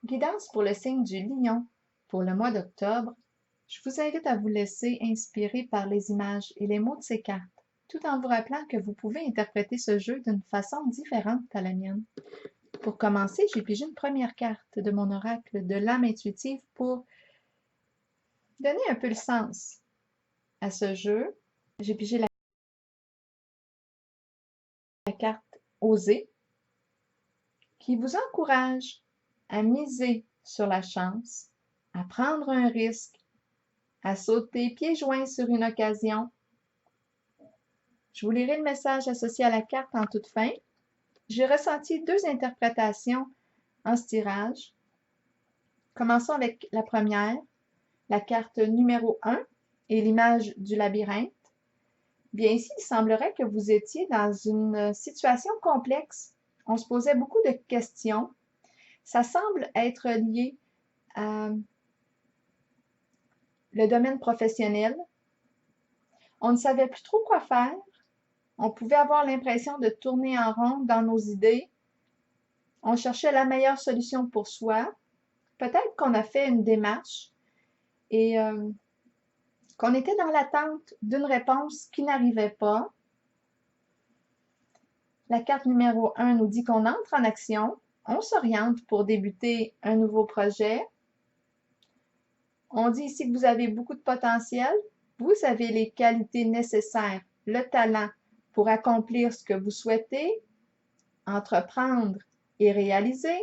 Guidance pour le signe du Lion pour le mois d'octobre. Je vous invite à vous laisser inspirer par les images et les mots de ces cartes, tout en vous rappelant que vous pouvez interpréter ce jeu d'une façon différente à la mienne. Pour commencer, j'ai pigé une première carte de mon oracle de l'âme intuitive pour donner un peu le sens à ce jeu. J'ai pigé la carte Oser, qui vous encourage à miser sur la chance, à prendre un risque, à sauter pieds joints sur une occasion. Je vous lirai le message associé à la carte en toute fin. J'ai ressenti deux interprétations en ce tirage. Commençons avec la première, la carte numéro 1 et l'image du labyrinthe. Bien ici, il semblerait que vous étiez dans une situation complexe. On se posait beaucoup de questions. Ça semble être lié à le domaine professionnel. On ne savait plus trop quoi faire. On pouvait avoir l'impression de tourner en rond dans nos idées. On cherchait la meilleure solution pour soi. Peut-être qu'on a fait une démarche et qu'on était dans l'attente d'une réponse qui n'arrivait pas. La carte numéro 1 nous dit qu'on entre en action, on s'oriente pour débuter un nouveau projet. On dit ici que vous avez beaucoup de potentiel, vous avez les qualités nécessaires, le talent pour accomplir ce que vous souhaitez, entreprendre et réaliser.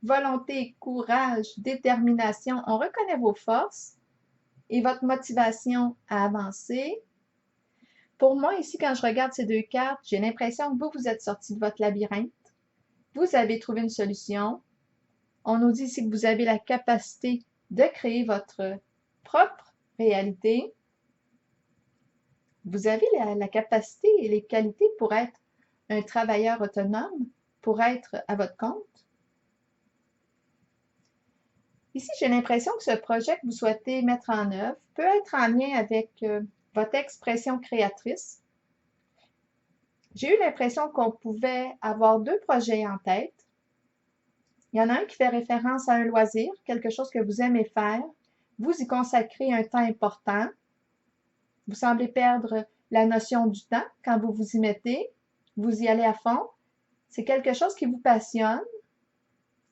Volonté, courage, détermination, on reconnaît vos forces et votre motivation à avancer. Pour moi, ici, quand je regarde ces deux cartes, j'ai l'impression que vous êtes sorti de votre labyrinthe. Vous avez trouvé une solution. On nous dit ici que vous avez la capacité de créer votre propre réalité. Vous avez la capacité et les qualités pour être un travailleur autonome, pour être à votre compte. Ici, j'ai l'impression que ce projet que vous souhaitez mettre en œuvre peut être en lien avec votre expression créatrice. J'ai eu l'impression qu'on pouvait avoir deux projets en tête. Il y en a un qui fait référence à un loisir, quelque chose que vous aimez faire. Vous y consacrez un temps important. Vous semblez perdre la notion du temps quand vous vous y mettez. Vous y allez à fond. C'est quelque chose qui vous passionne,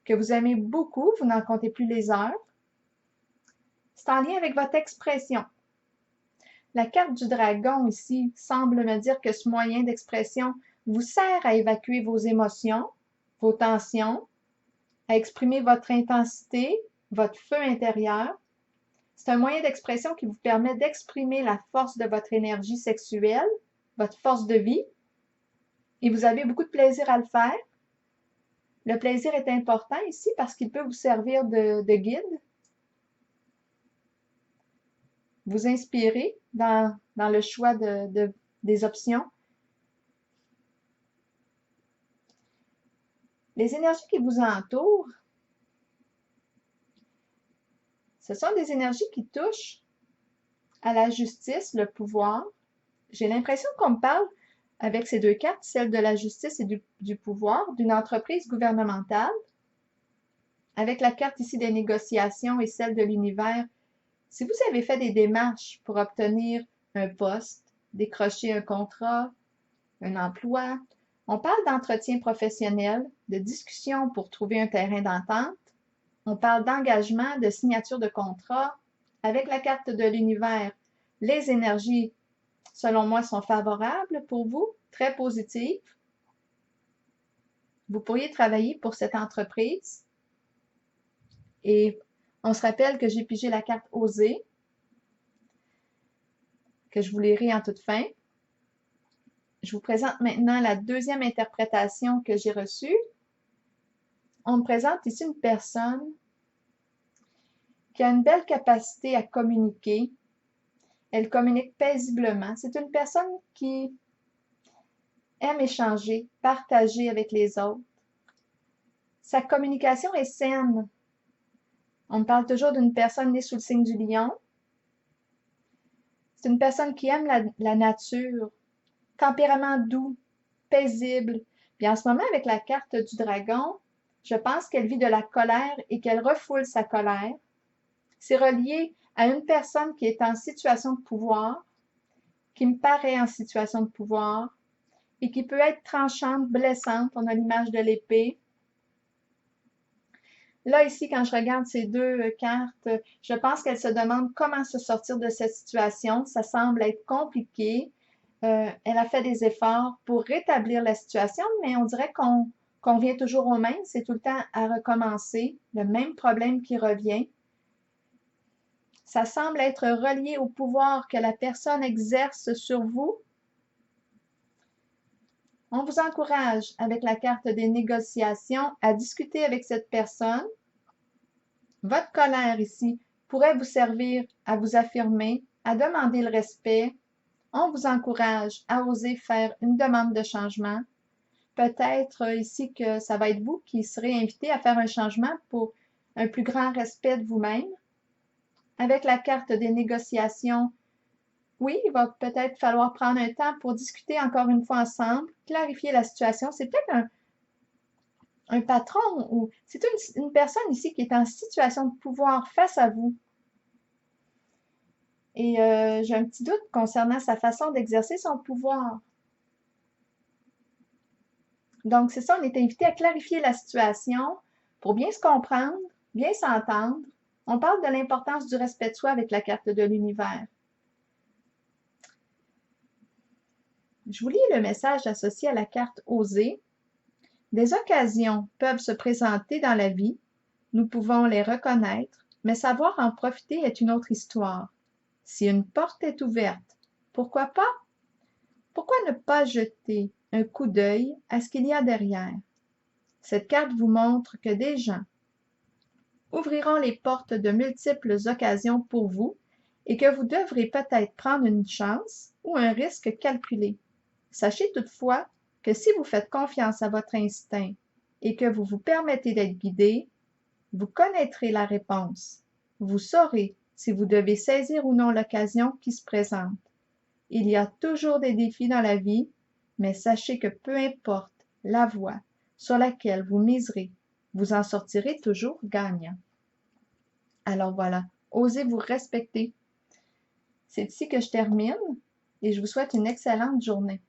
que vous aimez beaucoup, vous n'en comptez plus les heures. C'est en lien avec votre expression. La carte du dragon ici semble me dire que ce moyen d'expression vous sert à évacuer vos émotions, vos tensions, à exprimer votre intensité, votre feu intérieur. C'est un moyen d'expression qui vous permet d'exprimer la force de votre énergie sexuelle, votre force de vie, et vous avez beaucoup de plaisir à le faire. Le plaisir est important ici parce qu'il peut vous servir de guide, vous inspirer dans le choix des options. Les énergies qui vous entourent, ce sont des énergies qui touchent à la justice, le pouvoir. J'ai l'impression qu'on me parle, avec ces deux cartes, celle de la justice et du pouvoir, d'une entreprise gouvernementale. Avec la carte ici des négociations et celle de l'univers, si vous avez fait des démarches pour obtenir un poste, décrocher un contrat, un emploi, on parle d'entretien professionnel, de discussion pour trouver un terrain d'entente, on parle d'engagement, de signature de contrat. Avec la carte de l'univers, les énergies, selon moi, sont favorables pour vous, très positives. Vous pourriez travailler pour cette entreprise. Et on se rappelle que j'ai pigé la carte Oser, que je vous lirai en toute fin. Je vous présente maintenant la deuxième interprétation que j'ai reçue. On me présente ici une personne qui a une belle capacité à communiquer. Elle communique paisiblement. C'est une personne qui aime échanger, partager avec les autres. Sa communication est saine. On me parle toujours d'une personne née sous le signe du lion. C'est une personne qui aime la nature, tempérament doux, paisible. Puis en ce moment, avec la carte du dragon, Je pense qu'elle vit de la colère et qu'elle refoule sa colère. C'est relié à une personne qui est en situation de pouvoir, qui me paraît en situation de pouvoir et qui peut être tranchante, blessante. On a l'image de l'épée. Là, ici, quand je regarde ces deux cartes, je pense qu'elle se demande comment se sortir de cette situation. Ça semble être compliqué. Elle a fait des efforts pour rétablir la situation, mais on dirait qu'on vient toujours au même. C'est tout le temps à recommencer, le même problème qui revient. Ça semble être relié au pouvoir que la personne exerce sur vous. On vous encourage, avec la carte des négociations, à discuter avec cette personne. Votre colère ici pourrait vous servir à vous affirmer, à demander le respect. On vous encourage à oser faire une demande de changement. Peut-être ici que ça va être vous qui serez invité à faire un changement pour un plus grand respect de vous-même. Avec la carte des négociations, oui, il va peut-être falloir prendre un temps pour discuter encore une fois ensemble, clarifier la situation. C'est peut-être un patron ou c'est une personne ici qui est en situation de pouvoir face à vous. Et j'ai un petit doute concernant sa façon d'exercer son pouvoir. Donc, c'est ça, on est invité à clarifier la situation pour bien se comprendre, bien s'entendre. On parle de l'importance du respect de soi avec la carte de l'univers. Je vous lis le message associé à la carte Oser. Des occasions peuvent se présenter dans la vie, nous pouvons les reconnaître, mais savoir en profiter est une autre histoire. Si une porte est ouverte, pourquoi pas? Pourquoi ne pas jeter un coup d'œil à ce qu'il y a derrière? Cette carte vous montre que des gens ouvriront les portes de multiples occasions pour vous et que vous devrez peut-être prendre une chance ou un risque calculé. Sachez toutefois que si vous faites confiance à votre instinct et que vous vous permettez d'être guidé, vous connaîtrez la réponse. Vous saurez si vous devez saisir ou non l'occasion qui se présente. Il y a toujours des défis dans la vie, mais sachez que peu importe la voie sur laquelle vous miserez, vous en sortirez toujours gagnant. Alors voilà, osez vous respecter. C'est ici que je termine et je vous souhaite une excellente journée.